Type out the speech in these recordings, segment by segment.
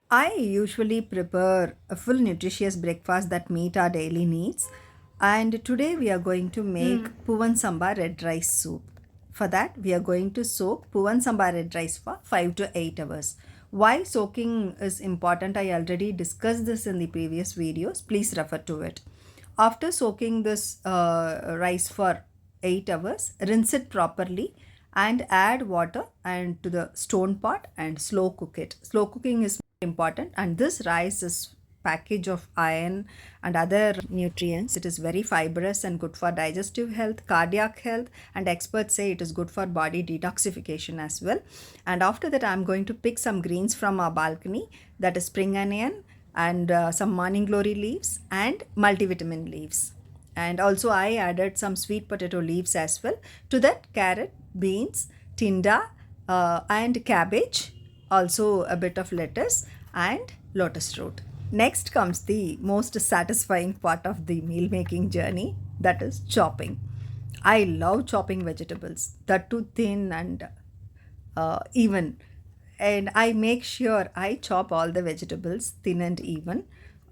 I usually prepare a full nutritious breakfast that meet our daily needs. And today we are going to make Poovan Samba red rice soup. For that, we are going to soak Poovan Samba red rice for 5 to 8 hours. Why soaking is important, I already discussed this in the previous videos. Please refer to it. After soaking this rice for 8 hours, rinse it properly and add water and to the stone pot and slow cook it. Slow cooking is important, and this rice is package of iron and other nutrients. It is very fibrous and good for digestive health, cardiac health, and experts say it is good for body detoxification as well. And after that, I'm going to pick some greens from our balcony, that is spring onion and some morning glory leaves and multivitamin leaves. And also I added some sweet potato leaves as well. To that, carrot, beans, tinda, and cabbage, also a bit of lettuce and lotus root. Next comes the most satisfying part of the meal making journey, that is chopping. I love chopping vegetables, that too thin and even. And I make sure I chop all the vegetables thin and even.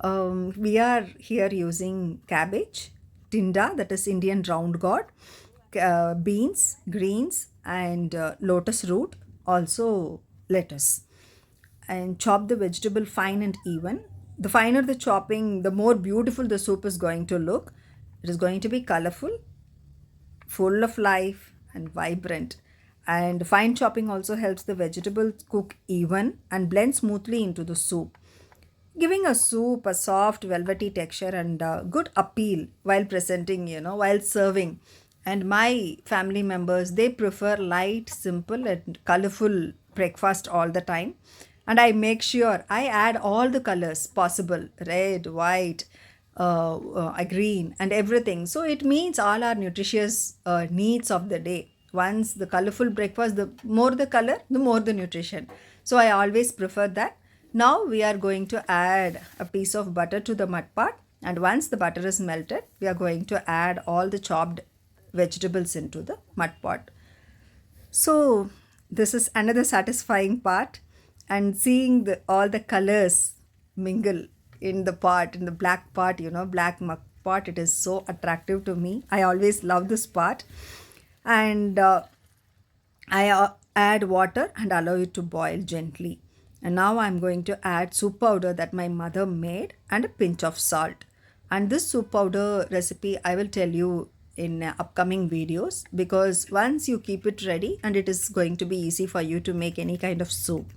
We are here using cabbage, tinda, that is Indian round gourd, beans, greens, and lotus root, also lettuce, and chop the vegetable fine and even. The finer the chopping, the more beautiful the soup is going to look. It is going to be colorful, full of life, and vibrant. And fine chopping also helps the vegetables cook even and blend smoothly into the soup, giving a soup a soft, velvety texture and good appeal while presenting, while serving. And my family members, they prefer light, simple, and colorful breakfast all the time. And I make sure I add all the colors possible, red, white, green, and everything. So it means all our nutritious needs of the day. Once the colorful breakfast, the more the color, the more the nutrition. So I always prefer that. Now we are going to add a piece of butter to the mud pot, and once the butter is melted, we are going to add all the chopped vegetables into the mud pot. So this is another satisfying part, and seeing all the colors mingle in the pot, in the black pot, black muck pot, it is so attractive to me. I always love this part. And I add water and allow it to boil gently. And now I'm going to add soup powder that my mother made and a pinch of salt. And this soup powder recipe I will tell you in upcoming videos, because once you keep it ready, and it is going to be easy for you to make any kind of soup.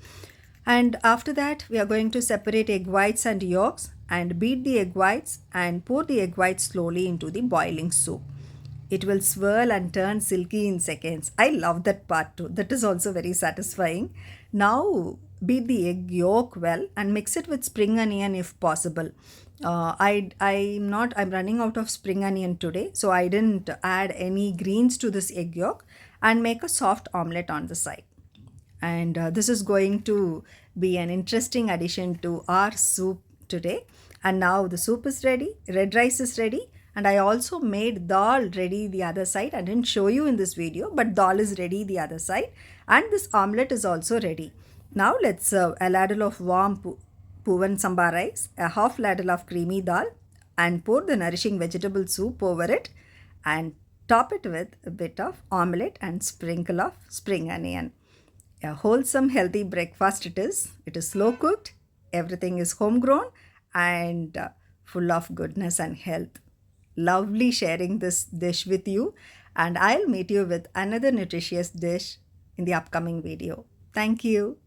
And after that, we are going to separate egg whites and yolks and beat the egg whites and pour the egg whites slowly into the boiling soup. It will swirl and turn silky in seconds. I love that part too. That is also very satisfying. Now beat the egg yolk well and mix it with spring onion if possible. I'm running out of spring onion today, so I didn't add any greens to this egg yolk, and make a soft omelette on the side. And this is going to be an interesting addition to our soup today. And now the soup is ready, red rice is ready, and I also made dal ready the other side. I didn't show you in this video, but dal is ready the other side, and this omelette is also ready. Now let's serve a ladle of warm Poovan Samba rice, a half ladle of creamy dal, and pour the nourishing vegetable soup over it, and top it with a bit of omelette and sprinkle of spring onion. A wholesome, healthy breakfast it is. It is slow cooked, everything is homegrown, and full of goodness and health. Lovely sharing this dish with you, and I'll meet you with another nutritious dish in the upcoming video. Thank you.